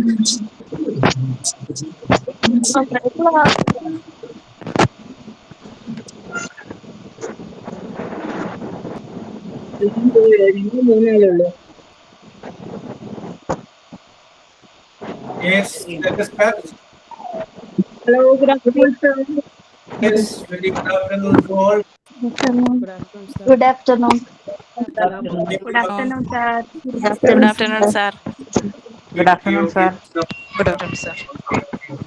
Yes, let us start. Hello, good afternoon, sir. Yes, very good afternoon to all. Good afternoon. Good afternoon. Good afternoon, sir. Good Good afternoon. afternoon, sir. Good afternoon, sir. Good afternoon, sir.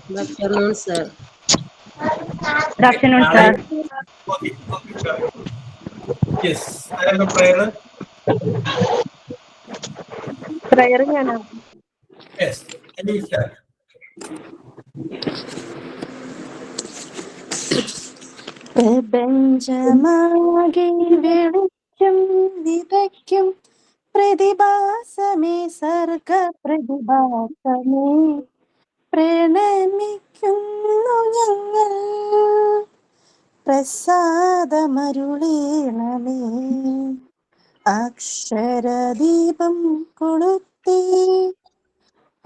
Good afternoon, sir. Good afternoon, sir. Okay, okay. Yes, I have a prayer. Prayer ഞാനാ. Yes, and we start. പ്രപഞ്ചമാകെ വെളിച്ചം വിതയ്ക്കും പ്രതിഭാസമേ സർഗ പ്രതിഭാസമേ പ്രണമിക്കുന്നു ഞങ്ങൾ പ്രസാദമരുളീണമേ അക്ഷരദീപം കൊളുത്തി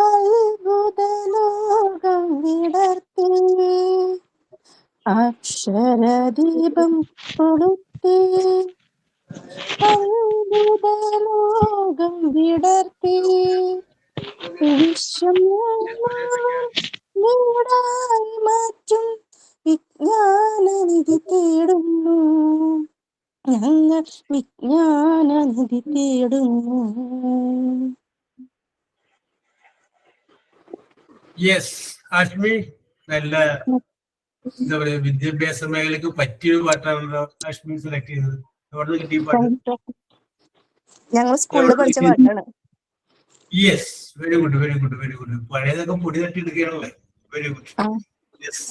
അത്ഭുതലോകം വിടർത്തി അക്ഷരദീപം കൊളുത്തി അത്ഭുതലോകം വിടർത്തി വിശ്വം വീടായി മാറ്റും വിജ്ഞാനനിധി തേടുന്നു ഞങ്ങൾ വിജ്ഞാനനിധി തേടുന്നു. യെസ് ആഷ്മി, നല്ല എന്താ പറയാ വിദ്യാഭ്യാസ മേഖലക്ക് പറ്റിയൊരു പാട്ടാണല്ലോ ആഷ്മി സെലക്ട് ചെയ്തത്. എവിടെ കിട്ടിയ പാട്ട്? ഞങ്ങൾ സ്കൂളിൽ പഠിച്ച പാട്ടാണ്. Yes, very good, very good, very good. പഴയതൊക്കെ പൊടി തട്ടി എടുക്കുകയാണല്ലേ. Very good. Yes.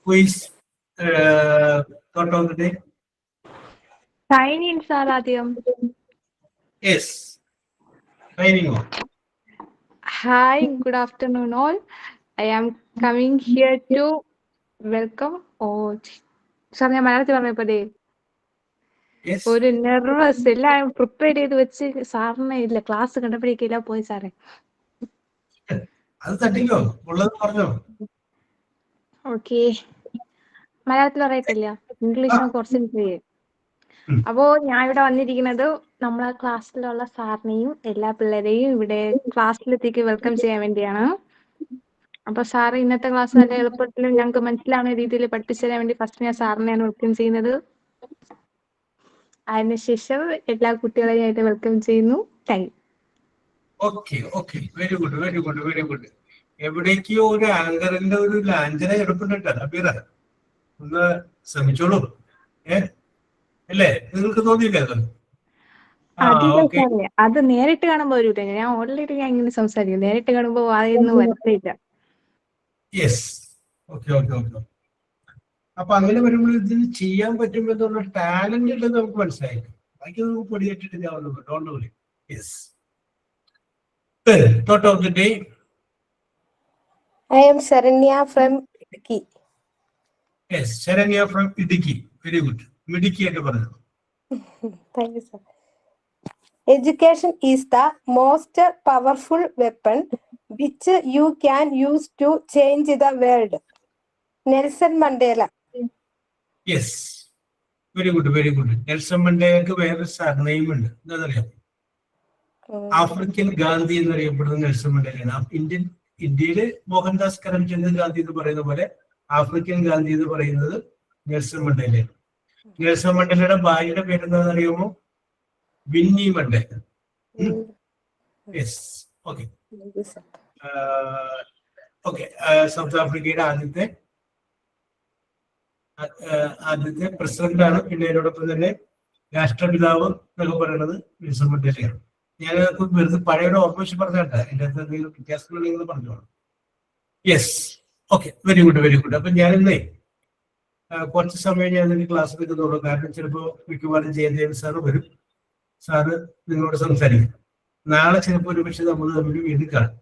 Please, thought of the day. Sign in, sir, ആദ്യം. Yes. Signing on. Hi, good afternoon, all. I am coming here to welcome. Sir, ഞാൻ മലയാളത്തിൽ പറഞ്ഞപ്പോഴേ Yes. ഒരു nervous എല്ലാം പ്രിപ്പയർ ചെയ്ത് വെച്ച് സാറിനെ ഇല്ല ക്ലാസ് കണ്ടപ്പോഴേക്കില്ല പോയി സാറേ. അത് തട്ടിക്കോ, ഉള്ളത് പറഞ്ഞോ. ഓക്കെ, മലയാളത്തിൽ പറയത്തില്ല, ഇംഗ്ലീഷ് കുറച്ച് ചെയ്യേ. അപ്പോ ഞാൻ ഇവിടെ വന്നിരിക്കുന്നത് നമ്മളെ ക്ലാസ്സിലുള്ള സാറിനെയും എല്ലാ പിള്ളേരെയും ഇവിടെ ക്ലാസ്സിലെത്തിക്ക് വെൽക്കം ചെയ്യാൻ വേണ്ടിയാണ്. അപ്പൊ സാറ് ഇന്നത്തെ ക്ലാസ് നല്ല എളുപ്പത്തിലും ഞങ്ങൾക്ക് മനസ്സിലാവുന്ന രീതിയിൽ പഠിപ്പിച്ചു തരാൻ വേണ്ടി ഫസ്റ്റ് ഞാൻ സാറിനെയാണ് വെൽക്കം ചെയ്യുന്നത്. അതിനുശേഷം എല്ലാ കുട്ടികളെയും ആയിട്ട് വെൽക്കം ചെയ്യുന്നു. Thank you. Okay, okay, very good, very good, very good. എവിടേക്കോ ഒരു ആങ്കറിന്റെ ഒരു ലാഞ്ചന എടുക്കുന്നുണ്ട്. അബീറ, ഒന്ന് ശ്രമിച്ചോളൂ. അല്ലേ, നിങ്ങൾക്ക് തോന്നിയില്ലേ അത്? അത് നേരിട്ട് കാണുമ്പോ ഒരു ഞാൻ ഓൾറെഡി ഞാൻ ഇങ്ങനെ സംസാരിക്കും, നേരിട്ട് കാണുമ്പോ വായൊന്നും വരത്തില്ല. Yes, okay, okay, okay. അപ്പൊ അങ്ങനെ വരുമ്പോൾ ഇതിന് ചെയ്യാൻ പറ്റുമ്പോ എന്നുള്ള ടാലന്റ് ഉണ്ടെന്ന് നമുക്ക് മനസ്സിലായി. ബാക്കി നമുക്ക് പൊടിയേറ്റിട്ട് don't worry. Yes. Thought of the day. I am Sharanya from Idukki. Yes, Sharanya from Idukki. Very good. Idukki ആയിട്ട് പറഞ്ഞു. Thank you, sir. Education is the most powerful weapon which you can use to change the world. Nelson Mandela. Yes. Very good, very good. Nelson മണ്ടേലക്ക് വേറെ surname ഉണ്ട്. എന്താണെന്നറിയാം? African Gandhi എന്നറിയപ്പെടുന്ന Nelson മണ്ടേലയാണ്. ഇന്ത്യയില് മോഹൻദാസ് കരംചന്ദ് ഗാന്ധി എന്ന് പറയുന്ന പോലെ ആഫ്രിക്കൻ ഗാന്ധി എന്ന് പറയുന്നത് നെൽസൺ മണ്ടേലയാണ്. നെൽസൺ മണ്ടേലയുടെ ഭാര്യയുടെ പേരെന്താണെന്ന് അറിയാമോ? Winnie Mandela. Yes, okay. Okay, south ആഫ്രിക്കയുടെ ആദ്യത്തെ പ്രസിഡന്റ് ആണ്. പിന്നെ അതിനോടൊപ്പം തന്നെ രാഷ്ട്രപിതാവ് എന്നൊക്കെ പറയുന്നത് നെൽസൺ മണ്ടേലയാണ്. ഞാൻ വെറുതെ പഴയൊരു ഓർമ്മ പറഞ്ഞാട്ടെ, എൻ്റെ അകത്ത് എന്തെങ്കിലും വ്യത്യാസങ്ങൾ പറഞ്ഞോളൂ. Yes, okay, very good, very good. അപ്പൊ ഞാനിന്നേ കുറച്ച് സമയം ഞാൻ ഇതിന്റെ ക്ലാസ് എടുക്കുന്നുള്ളൂ. കാരണം ചിലപ്പോൾ മിക്കവാറും ജയദേവൻ സാറ് വരും. സാറ് നിങ്ങളോട് സംസാരിക്കും. നാളെ ചിലപ്പോൾ ഒരു പക്ഷെ നമ്മൾ തമ്മിൽ വീണ്ടും കാണും.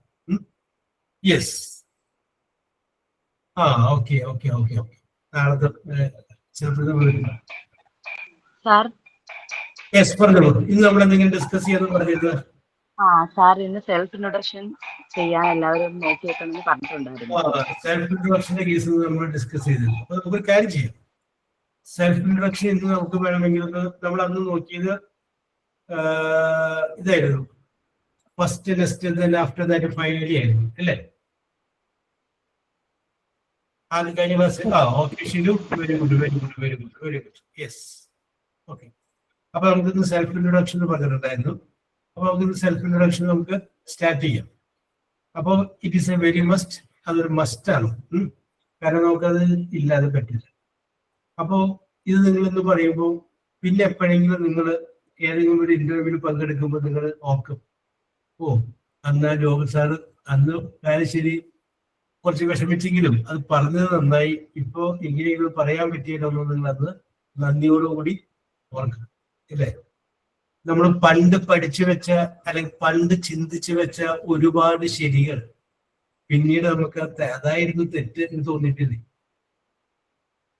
Yes, okay, okay, okay, okay. നാളത്തെ ചിലപ്പോൾ യെസ് പറഞ്ഞോളൂ. ഇന്ന് നമ്മൾ എന്തെങ്കിലും ഡിസ്കസ് ചെയ്യാന്ന് പറഞ്ഞിരുന്നത്? സാർ ഇന്ന് സെൽഫ് ഇൻട്രൊഡക്ഷൻ ചെയ്യാൻ എല്ലാവരും നോക്കി വെക്കണമെന്ന് പറഞ്ഞിട്ടുണ്ടായിരുന്നു. സെൽഫ് ഇൻട്രൊഡക്ഷന്റെ കേസ് നമ്മൾ ഡിസ്കസ് ചെയ്തത്. അപ്പൊ നമുക്ക് കാര്യം ചെയ്യാം. സെൽഫ് ഇൻട്രൊഡക്ഷൻ എന്ന് നമുക്ക് വേണമെങ്കിൽ നമ്മൾ അന്ന് നോക്കിയത് ഇതായിരുന്നു, ഫസ്റ്റ് നെക്സ്റ്റ് തന്നെ ആഫ്റ്റർ ദാറ്റ് ഫൈനലി ആയിരുന്നു അല്ലേ? അത് കഴിഞ്ഞ class okay Shinu, very good very good very good very good, yes okay. അപ്പൊ നമുക്കിന്ന് സെൽഫ് ഇൻട്രൊഡക്ഷൻ എന്ന് പറഞ്ഞിട്ടുണ്ടായിരുന്നു. അപ്പൊ നമുക്കിന്ന് സെൽഫ് ഇൻട്രൊഡക്ഷൻ നമുക്ക് സ്റ്റാർട്ട് ചെയ്യാം. അപ്പോൾ it is A very must, അതൊരു മസ്റ്റ് ആണ്, കാരണം നമുക്കത് ഇല്ലാതെ പറ്റില്ല. അപ്പോൾ ഇത് നിങ്ങളെന്ന് പറയുമ്പോൾ പിന്നെ എപ്പോഴെങ്കിലും നിങ്ങൾ ഏതെങ്കിലും ഒരു ഇന്റർവ്യൂവിൽ പങ്കെടുക്കുമ്പോൾ നിങ്ങൾ ഓർക്കും, ഓ അന്ന് ജോബ് സാറ് അന്ന് ശരി കുറച്ച് വിഷമിച്ചെങ്കിലും അത് പറഞ്ഞത് നന്നായി, ഇപ്പോ എങ്ങനെയെങ്കിലും പറയാൻ പറ്റിയല്ലോ നിങ്ങൾ അന്ന് നന്ദിയോടുകൂടി ഓർക്കും ഇല്ലേ? നമ്മൾ പണ്ട് പഠിച്ചു വെച്ച അല്ലെങ്കിൽ പണ്ട് ചിന്തിച്ചു വെച്ച ഒരുപാട് ശരികൾ പിന്നീട് നമുക്ക് അതായിരുന്നു തെറ്റ് എന്ന് തോന്നിയിട്ടില്ല.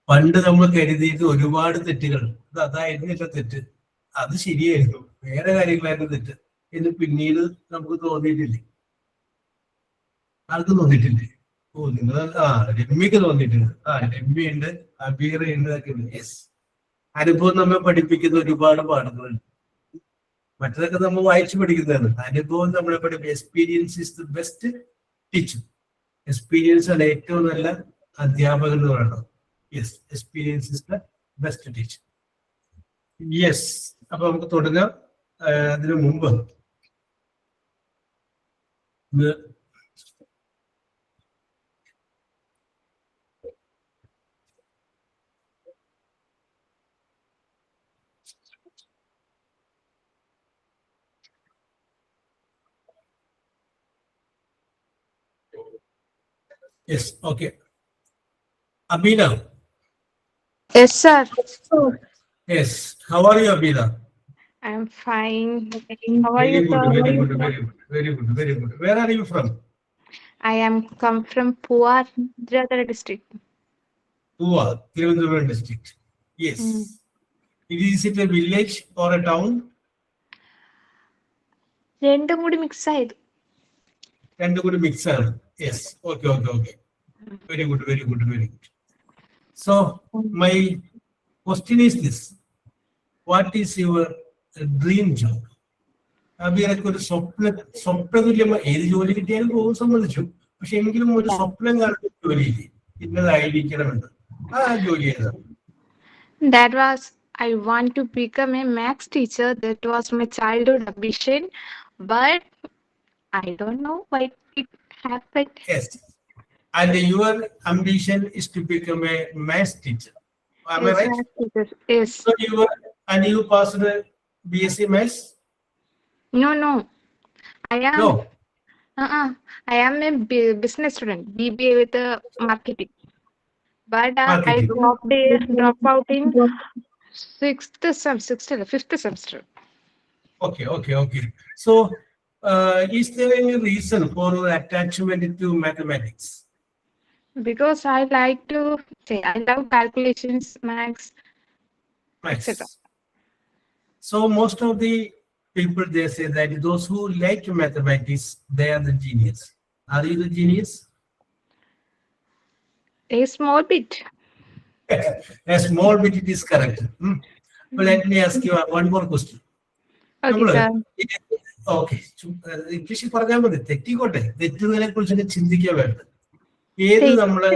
പണ്ട് നമ്മൾ കരുതിയിട്ട് ഒരുപാട് തെറ്റുകൾ അത് അതായിരുന്നില്ല തെറ്റ്, അത് ശരിയായിരുന്നു, വേറെ കാര്യങ്ങളായിരുന്നു തെറ്റ് എന്ന് പിന്നീട് നമുക്ക് തോന്നിയിട്ടില്ലേ? ആർക്കും തോന്നിയിട്ടില്ലേ? ഓ നിങ്ങൾ രമ്യക്ക് തോന്നിയിട്ടുണ്ട്, രമ്യുണ്ട്, അബീറുണ്ട്, ഒക്കെ ഉണ്ട്. യെസ്, അനുഭവം നമ്മെ പഠിപ്പിക്കുന്ന ഒരുപാട് പാഠങ്ങളുണ്ട്. മറ്റതൊക്കെ നമ്മൾ വായിച്ചു പഠിക്കുന്നതാണ്. അനുഭവം നമ്മളെ പഠിപ്പിക്കും. Experience is the best teacher. Experience ആണ് ഏറ്റവും നല്ല അധ്യാപകൻ എന്ന് പറയുന്നത്. Yes, experience is the best teacher. Yes, അപ്പൊ നമുക്ക് തുടങ്ങാം. അതിനു മുമ്പ് yes, okay. Abina. Yes, sir. Yes, how are you, Abina? I'm fine. How are you, sir? Very good, very good, very good, very good. Where are you from? I am come from Puar, Tirunelveli district. Puar, Tirunelveli district. Yes. Is it a village or a town? രണ്ടും കൂടി mix ആയത്. രണ്ടും കൂടി mix ആണ്. Yes, okay, okay, okay. Very good, very good, very good. So, my question is this. What is your dream job? അബിയൊക്കെ ഒരു സ്വപ്നതുല്യമായ ഏത് ജോലി കിട്ടിയാലും പോകും, സമ്മതിച്ചു. പക്ഷെ എങ്കിലും ഒരു സ്വപ്നം കാണുന്ന ജോലിയില്ലേ, ഇന്നതായിരിക്കണമെന്ന്, ആ ജോലി ഏതാണ്? That was, I want to become a maths teacher. That was my childhood ambition, but I don't know why it happened. Yes. And your ambition is to become a maths teacher. Am I right? Yes. So you passed BSc Maths? No. I am. No. I am a business student, BBA with marketing. But I dropped out in fifth semester. Okay. So, is there any reason for attachment to mathematics? Because I love calculations, maths, etc. So most of the people, they say that those who like mathematics, they are the genius. Are you the genius? A small bit. A small bit, it is correct. But let me ask you one more question. Okay, sir. Okay, ഇംഗ്ലീഷിൽ പറഞ്ഞാൽ മതി, തെറ്റിക്കോട്ടെ, തെറ്റുന്നതിനെ കുറിച്ചൊക്കെ ചിന്തിക്കാൻ വേണ്ട. ഏത് നമ്മള്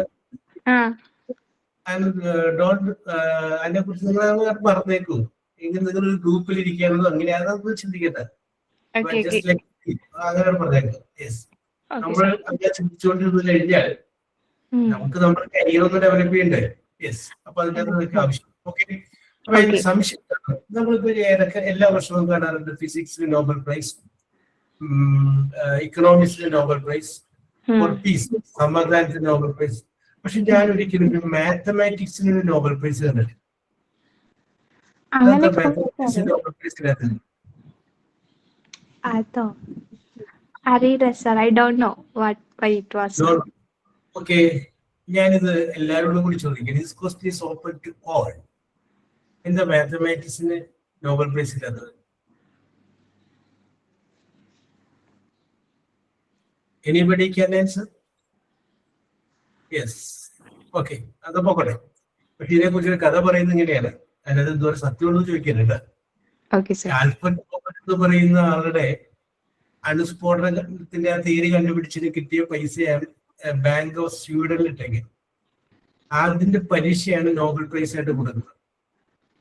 അതിനെ കുറിച്ച് നിങ്ങൾ പറഞ്ഞേക്കൂ. എങ്കിൽ നിങ്ങളൊരു ഗ്രൂപ്പിൽ ഇരിക്കാനോ അങ്ങനെ അതൊന്നും ചിന്തിക്കട്ടെ, അങ്ങനെ പറഞ്ഞേക്കാം. യെസ്, നമ്മൾ അങ്ങനെ ചിന്തിച്ചുകൊണ്ടിരുന്നു കഴിഞ്ഞാൽ നമുക്ക് നമ്മുടെ കരിയർ ഒന്ന് ഡെവലപ്പ് ചെയ്യണ്ടേ? യെസ്, അപ്പൊ അതിനകത്ത് ആവശ്യം. ഓക്കെ, സംശയം നമ്മളിപ്പോ ഏതൊക്കെ എല്ലാ വർഷവും കാണാറുണ്ട്. ഫിസിക്സിന് നോബൽ പ്രൈസ്, ഇക്കണോമിക്സിന് നോബൽ പ്രൈസ്, പീസ് സമാധാനത്തിന് നോബൽ പ്രൈസ്. പക്ഷെ ഞാൻ ഒരിക്കലും മാത്തമാറ്റിക്സിന് നോബൽ പ്രൈസ് കണ്ടിട്ടില്ല. മാത്തമാറ്റിക്സിന് നോബൽ പ്രൈസ് ഇല്ലാത്തത് I don't know why it was. Okay, ഞാനിത് എല്ലാവരോടും കൂടി ചോദിക്കാം. This question is open to all. എന്താ മാത്തമാറ്റിക്സിന് നോബൽ പ്രൈസ് ഇല്ലാത്തത്? Anybody can answer? Yes. Okay. അത് പോകട്ടെ. പക്ഷെ ഇതിനെക്കുറിച്ച് ഒരു കഥ പറയുന്നത് ഇങ്ങനെയാണ്. അതിനകത്ത് എന്തോ സത്യമുള്ളൂ ചോദിക്കുന്നുണ്ട്. Okay, sir. ആൽഫ്രഡ് നോബൽ എന്ന് പറയുന്ന ആളുടെ അണുസ്ഫോടനത്തിന്റെ ആ തിയറി കണ്ടുപിടിച്ചിട്ട് കിട്ടിയ പൈസയാണ് ബാങ്ക് ഓഫ് സ്വീഡനിലിട്ടെങ്കിൽ അതിന്റെ പരീക്ഷയാണ് നോബൽ പ്രൈസ് ആയിട്ട് കൊടുക്കുന്നത്.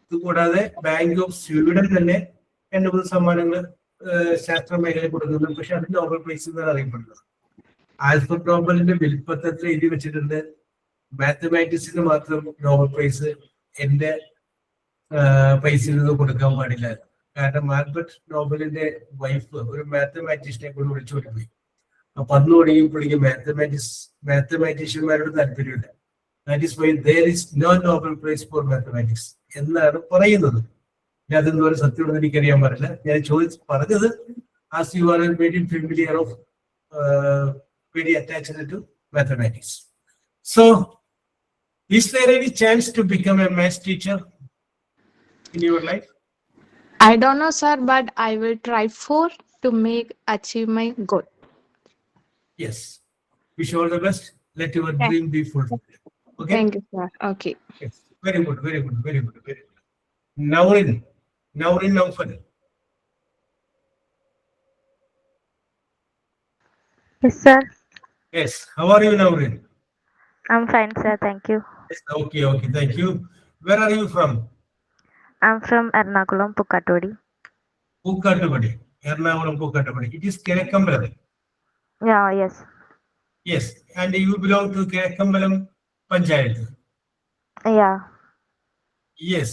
ഇതുകൂടാതെ ബാങ്ക് ഓഫ് സ്വീഡൻ തന്നെ 2-3 സമ്മാനങ്ങൾ ശാസ്ത്ര മേഖലയിൽ കൊടുക്കുന്നുണ്ട്. പക്ഷെ അത് നോബൽ പ്രൈസ് എന്നാണ് അറിയപ്പെടുന്നത്. ആൽഫ്രഡ് നോബലിന്റെ വിൽപ്പത്രത്തിൽ എഴുതി വെച്ചിട്ടുണ്ട് മാത്തമാറ്റിക്സിന് മാത്രം നോബൽ പ്രൈസ് എന്റെ പൈസയിൽ നിന്ന് കൊടുക്കാൻ പാടില്ല. കാരണം ആൽബർട്ട് നോബലിന്റെ വൈഫ് ഒരു മാത്തമാറ്റീഷ്യനെ കൊണ്ട് വിളിച്ചോണ്ട് പോയി. അപ്പൊ അന്ന് തുടങ്ങിയപ്പോഴേക്കും മാത്തമാറ്റീഷ്യന്മാരോട് താല്പര്യമില്ല. That is why there is no Nobel prize for mathematics എന്നാണ് പറയുന്നത്. ഞാൻ അതെന്തോരം സത്യമുണ്ടെന്ന് എനിക്കറിയാൻ പാടില്ല. ഞാൻ പറഞ്ഞത് as you are very familiar of very attached to mathematics. So is there any chance to become a maths teacher in your life? I don't know, sir, but I will try to achieve my goal. Yes. Wish you all the best. Let your dream be fulfilled. Okay? Thank you, sir. Okay. Yes. Very good, very good, very good, very good. Naurin Naufal. Yes, sir. Yes. How are you, Naurin? I'm fine, sir. Thank you. Yes. Okay, thank you. Where are you from? I'm from Ernakulam, Pukkatodi. Pukkatpudi. Ernakulam, Pukkatpudi. It is Kerakkambalam. Yeah, yes. Yes. And you belong to Kerakkambalam Panchayat. Yeah. Yes.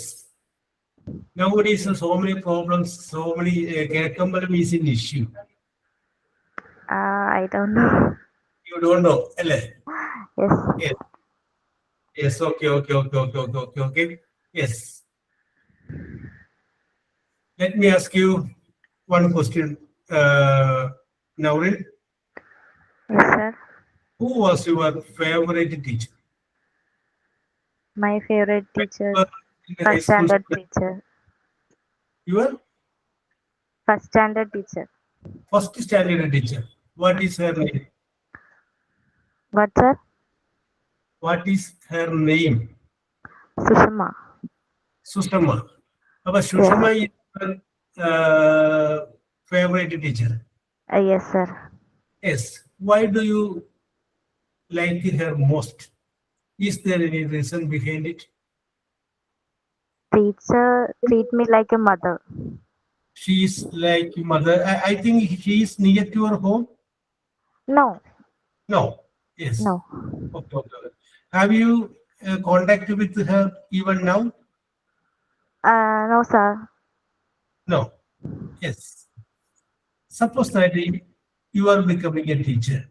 Nowadays, so many problems, so many Kerakkambalam is an issue. I don't know. You don't know, alle? Yes. Yes. Yes. Okay. Yes. Let me ask you one question, Naurin. Yes, sir. Who was your favorite teacher? My favorite teacher, In the high first school standard student? teacher. Your First standard teacher. first standard teacher. What is her name? What, sir? What is her name? Sushma. Sushma. But Sushma is your favorite teacher. Yes, sir. Yes. Why do you like her most? Is there any reason behind it? Teacher treat me like a mother. She is like mother. I think she is near to your home. No. No. Yes. No. Okay. Have you contact with her even now? No, sir. No. Yes. Suppose that you are becoming a teacher.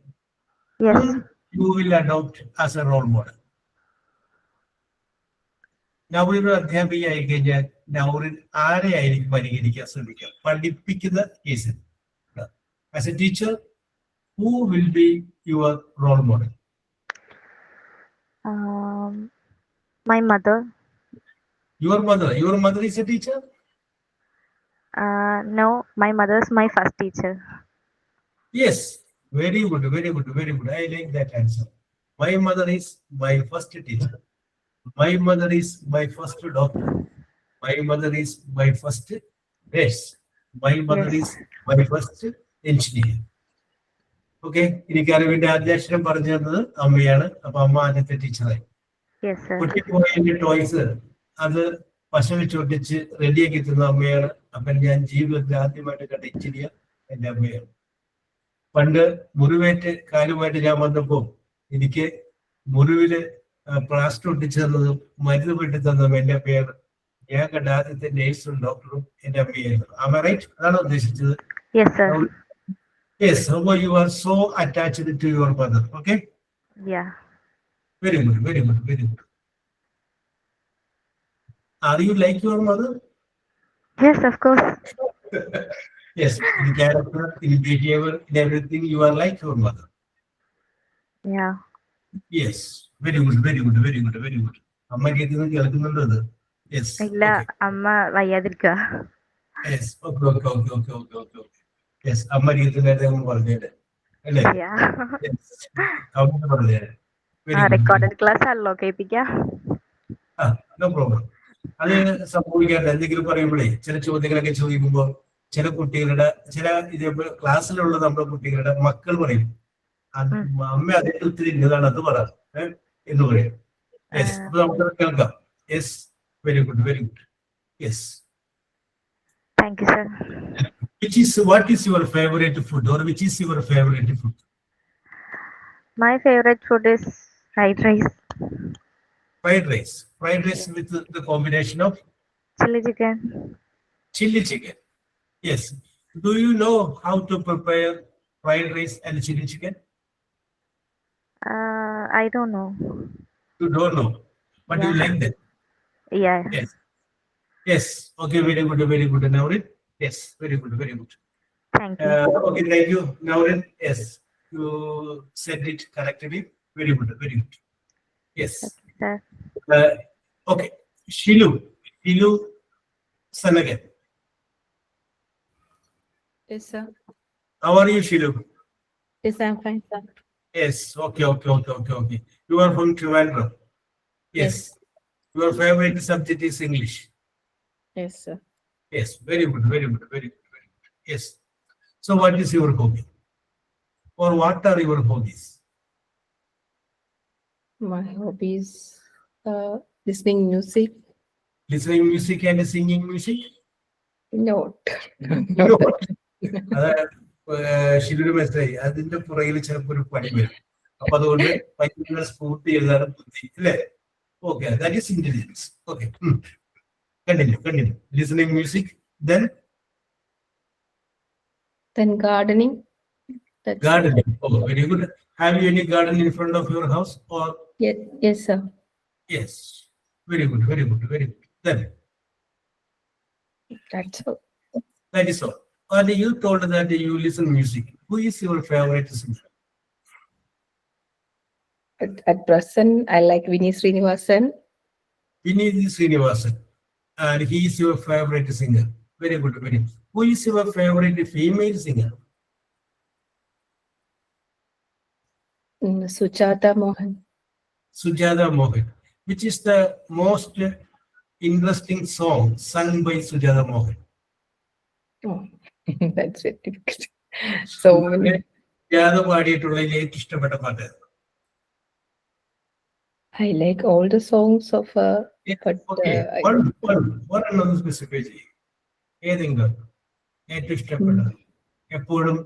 Yes. You will adopt as a role model. Nourin അധ്യാപികയായി കഴിഞ്ഞാൽ നൗറിൻ ആരെയായിരിക്കും പരിഗണിക്കാൻ ശ്രമിക്കുക? പഠിപ്പിക്കുന്ന കേസിൽ as a teacher who will be your role model? My mother. Your mother is a teacher? No, my mother is my first teacher. Yes, very good. I like that answer. My mother is my first teacher. My mother is my first doctor. My mother is my first nurse. My mother is my first engineer. Okay, എനിക്ക് അറിവിന്റെ ആദ്യാക്ഷരം പറഞ്ഞു തന്നത് അമ്മയാണ്. അപ്പൊ അമ്മ ആദ്യത്തെ ടീച്ചറായി. Yes, sir. കുട്ടിക്ക് toys അത് പശ ചൊട്ടിച്ച് റെഡിയാക്കി തന്ന അമ്മയാണ്. അപ്പൊ ഞാൻ ജീവിതത്തിൽ ആദ്യമായിട്ട് കണ്ട എഞ്ചിനീയർ എന്റെ അമ്മയാണ്. പണ്ട് മുറിവേറ്റ് കാലുമായിട്ട് ഞാൻ വന്നപ്പോ എനിക്ക് മുറിവില് പ്ലാസ്റ്റർ ഒട്ടിച്ചു തന്നതും മരുന്ന് പെട്ടി തന്നതും എന്റെ അമ്മയാണ്. ഞാൻ കണ്ട ആദ്യത്തെ നേഴ്സും ഡോക്ടറും എന്റെ അമ്മയായിരുന്നു. Am I right? അതാണ് ഉദ്ദേശിച്ചത്. Yes, sir. Yes, so you are so attached to your mother. Okay? Yeah. Very good. Are you like your mother? Yes, of course. Yes, in character, in behavior, in everything, you are like your mother. Yeah. Yes, very good. Amma കേൾക്കുന്നത് കേൾക്കുന്നുണ്ടോ അത്? Yes. ഇല്ല, അമ്മ വയ്യാതിരിക്കുക. Yes, okay. Yes, അമ്മ കേൾക്കുന്നതായിട്ട് പറഞ്ഞത്. അല്ലേ? Yeah. Count പറഞ്ഞേ. Very good. Recorded class ആണല്ലോ, കേൾപ്പിക്കാം. No problem. അത് സംഭവിക്കാറില്ല. എന്തെങ്കിലും പറയുമ്പോഴേ ചില ചോദ്യങ്ങളൊക്കെ ചോദിക്കുമ്പോൾ ചില കുട്ടികളുടെ ഇതേപോലെ ക്ലാസ്സിലുള്ള നമ്മുടെ കുട്ടികളുടെ മക്കൾ പറയും, അമ്മ അതിന്റെ ഒത്തിരി ഇന്നതാണ് അത് പറ എന്ന് പറയും. യെസ്, അപ്പൊ നമുക്ക് കേൾക്കാം. Yes, very good, very good. Yes. Thank you sir. What is your favorite food, or which is your favorite food? My favorite food is fried rice. Fried rice. Fried rice with the combination of Chili chicken. chili chicken. Yes. Do you know how to prepare fried rice and chili chicken? I don't know. You don't know, but you Yeah. like that. Yeah. Yes. Yes. Okay. Very good. Very good. Naurin. Yes. Very good. Very good. Thank you. Okay. Thank you, Naurin. Yes. You said it correctly. Very good. Very good. Yes. Sir. Okay. Shilu Sanagan. Yes, sir. How are you, Shilu? Yes, I'm fine, sir. Yes. Okay. You are from Trivandrum. Yes. Your favorite subject is English. Yes, sir. Yes. Very good. Very good. Very good. Very good. Yes. So, what is your hobby? Or what are your hobbies? My hobbies, listening music. Listening music and singing music? Note. Shilu മനസ്സിലായി. അതിന്റെ പുറകിൽ ചിലപ്പോൾ ഒരു പണി വരും. അപ്പൊ അതുകൊണ്ട് ഭയങ്കര സ്കൂട്ട് ചെയ്താലും ബുദ്ധി അല്ലേ? Okay, that is intelligence. Okay, continue. Listening music, then gardening. gardening. Oh, very good. Have you any garden in front of your house or? Yes, sir. Yes. Very good. Then That's all. that is all. And you told that you listen music. Who is your favorite singer? At present, I like Vinnie Srinivasan. Vinnie Srinivasan. And he is your favorite singer. Very good. Who is your favorite female singer? Sujata Mohan. Sujata Mohan. Which is the most interesting song sung by Sujata Mohan? Oh, that's very difficult. So many. Sujata പാടിയിട്ടുള്ള ഏറ്റവും ഇഷ്ടപ്പെട്ട പാട്ട്? I like all the songs of her. But Okay. One another specific. ഏതെങ്കിലും ഏറ്റവും ഇഷ്ടപ്പെട്ട, എപ്പോഴും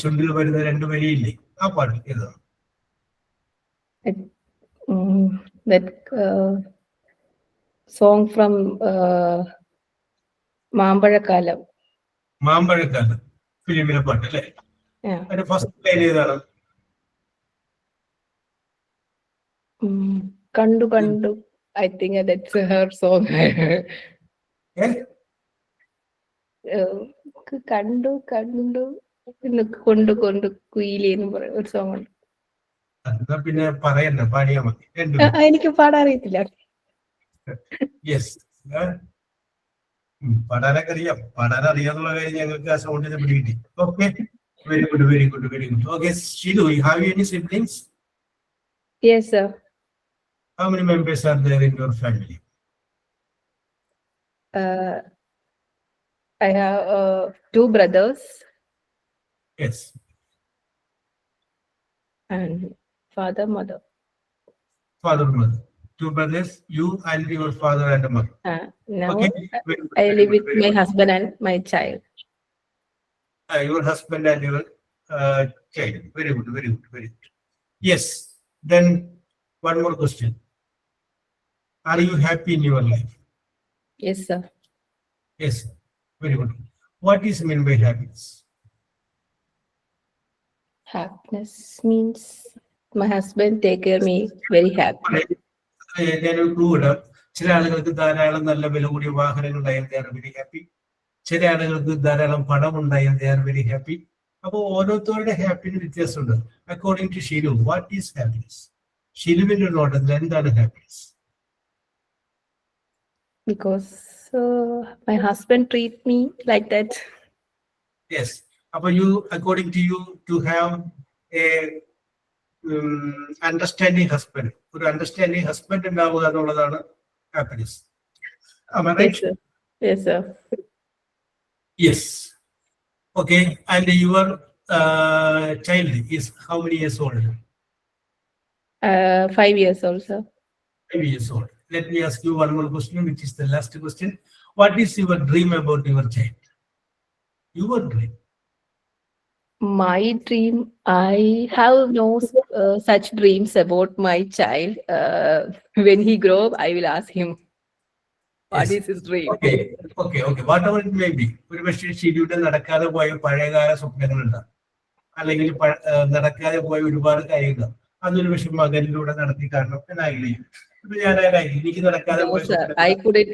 ചുണ്ടിൽ വരുന്ന രണ്ടു വരിയില്ലേ, ആ പാട്ട് ഏതാണ്? that song from മാമ്പഴക്കാലം. മാമ്പഴക്കാലം ഫിലിമിലെ പാട്ട് അല്ലേ? അതിന്റെ ഫസ്റ്റ് ലൈൻ ഏതാണ്? കണ്ടു. I think that's her song. കണ്ടു കൊണ്ട് കുയിലി എന്ന് പറയുന്ന ഒരു സോങ് ഉണ്ട്. എന്നാ പിന്നെ പറയണ്ട, പാടിയാ മതി. എനിക്ക് പാടാറിയത്തില്ല. യെസ്, പാടാനൊക്കെ അറിയാം. പാടാനറിയാന്നുള്ള കാര്യം ഞങ്ങൾക്ക് ആ സൗണ്ടിന് പിടികിട്ടി. Okay, very good. Okay, Shilu, have you any siblings? Yes, sir. How many members are there in your family? I have 2 brothers. Yes. And father, mother. Father, mother. 2 brothers, you and your father and mother. Now Okay. I live with my husband and my child. Your husband and your child. Very good. Yes. Then one more question. Are you happy in your life? Yes, sir. Yes. Very good. What is meant by happiness? Happiness means my husband take care of me very happy. ഞാനൊരു clue ഇടാം. ചില ആളുകൾക്ക് ധാരാളം നല്ല വില കൂടിയ വാഹനങ്ങൾ ഉണ്ടായാൽ they are very happy. ചില ആളുകൾക്ക് ധാരാളം പണം ഉണ്ടായാൽ they are very happy. അപ്പോൾ ഓരോരുത്തരുടെ ഹാപ്പിന് വ്യത്യാസമുണ്ട്. According to Shilu, what is happiness? ഷിലുവിന്റെ നോട്ടത്തിൽ എന്താണ് happiness? Because my husband treat me like that. Yes. According to you, to have understanding husband, ഒരു അണ്ടർസ്റ്റാൻഡിങ് ഹസ്ബൻഡ് ഉണ്ടാവുക എന്നുള്ളതാണ് happiness. Yes, sir. Yes, sir. Yes. Okay. And your child is how many years old? 5 years old, sir. 5 years old. Let me ask you one more question, which is the last question. What is your dream about your child? Your dream. My dream, I have no such dreams about my child. When he grow up, I will ask him what Yes. is his dream. Okay. Whatever it may be. ഒരു പക്ഷേ ശരിയുടെ നടക്കാതെ പോയ പഴയകാല സ്വപ്നങ്ങളുണ്ടാവും, അല്ലെങ്കിൽ നടക്കാതെ പോയ ഒരുപാട് കാര്യങ്ങൾ അതൊരു പക്ഷെ മകനിലൂടെ നടത്തി കാണണം എന്നാഗ്രഹിക്കും. ഇപ്പൊ ഞാൻ എനിക്ക് നടക്കാതെ No, പോയ sir. സ്വപ്നങ്ങൾ- I couldn't.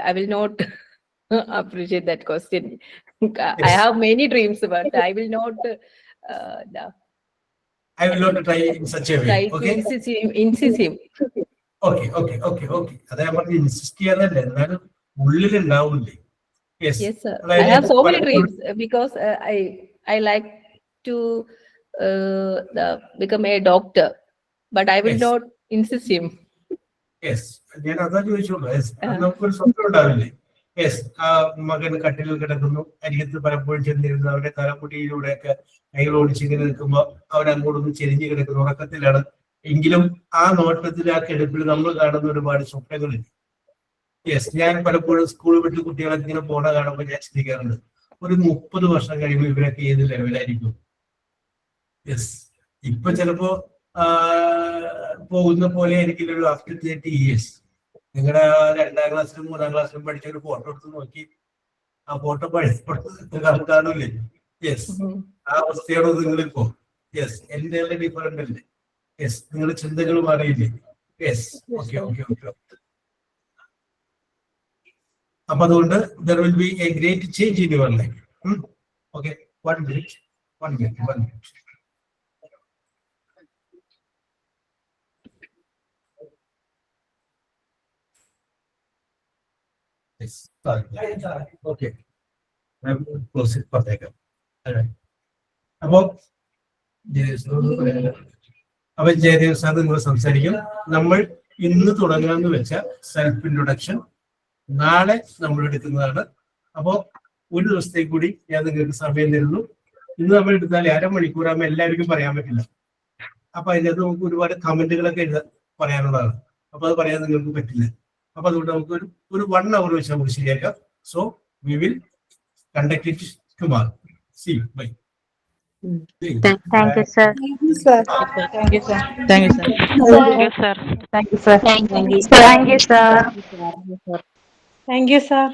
I will not appreciate that question. I Yes. have many dreams, but I will not I will not try in such a way. try to Okay. insist him. Okay. അത് ഞാൻ പറഞ്ഞ് insist ചെയ്യാന്നല്ലേ, എന്നാലും ഉള്ളിലുണ്ടാവില്ലേ? Yes. Yes, sir. I അതായത് have so many പലപ്പോഴും- dreams because I like to become a doctor, but I will Yes. not insist him. Yes, ഞാൻ അതാ ചോദിച്ചോളൂ. Yes, നമുക്കൊരു സ്വപ്നം ഉണ്ടാവില്ലേ? യെസ്, ആ മകൻ കട്ടിലിൽ കിടക്കുന്നു, അരികത്ത് പലപ്പോഴും ചെന്നിരുന്നു അവരുടെ തലമുടിയിലൂടെയൊക്കെ കൈകൾ ഓടിച്ചിങ്ങനെ നിൽക്കുമ്പോ അവൻ അങ്ങോട്ടൊന്ന് ചെരിഞ്ഞു കിടക്കുന്നു, ഉറക്കത്തിലാണ്. എങ്കിലും ആ നോട്ടത്തിൽ, ആ കിടപ്പിൽ നമ്മൾ കാണുന്ന ഒരുപാട് സ്വപ്നങ്ങളില്ല. യെസ്, ഞാൻ പലപ്പോഴും സ്കൂൾ വിട്ട് കുട്ടികളൊക്കെ ഇങ്ങനെ പോണ കാണുമ്പോൾ ഞാൻ ചിന്തിക്കാറുണ്ട്, ഒരു 30 വർഷം കഴിയുമ്പോൾ ഇവരൊക്കെ ഏത് ലെവലായിരിക്കും? യെസ്, ഇപ്പൊ ചിലപ്പോ പോകുന്ന പോലെ ആയിരിക്കില്ല ഒരു ആഫ്റ്റർ 30 years. നിങ്ങളുടെ 2ാം ക്ലാസ്സിലും 3ാം ക്ലാസ്സിലും പഠിച്ച ഒരു ഫോട്ടോ എടുത്ത് നോക്കി, ആ ഫോട്ടോ കാണൂലേ? യെസ്, ആ അവസ്ഥയോട് നിങ്ങളിപ്പോ. യെസ്, എന്റെ ഡിഫറെന്റ് അല്ലേ? യെസ്, നിങ്ങളുടെ ചിന്തകൾ മാറിയില്ലേ? യെസ്. ഓക്കെ. അപ്പൊ അതുകൊണ്ട് there will be a great change in your life. Okay, 1 minute. Yes. Okay. Close it പറഞ്ഞേക്കാം. അപ്പൊ ജയദേവ് സാർ നിങ്ങൾ സംസാരിക്കും. നമ്മൾ ഇന്ന് തുടങ്ങാന്ന് വെച്ച സെൽഫ് ഇൻട്രൊഡക്ഷൻ നാളെ നമ്മൾ എടുക്കുന്നതാണ്. അപ്പോ ഒരു ദിവസത്തേക്ക് കൂടി ഞാൻ നിങ്ങൾക്ക് സമയം തരുന്നു. ഇന്ന് നമ്മൾ എടുത്താൽ 1/2 മണിക്കൂറാകുമ്പോൾ എല്ലാവർക്കും പറയാൻ പറ്റില്ല. അപ്പൊ അതിനകത്ത് നമുക്ക് ഒരുപാട് കമന്റുകളൊക്കെ പറയാനുള്ളതാണ്. അപ്പൊ അത് പറയാൻ നിങ്ങൾക്ക് പറ്റില്ല. അപ്പൊ അതുകൊണ്ട് നമുക്ക് ഒരു 1 hour വെച്ച് നമുക്ക് ശരിയാക്കാം. So we will conduct it tomorrow. See you. Bye. Thank you, sir. Sir. Thank you, sir. Thank you, sir. Thank you, sir. Thank you, sir. Thank you, sir.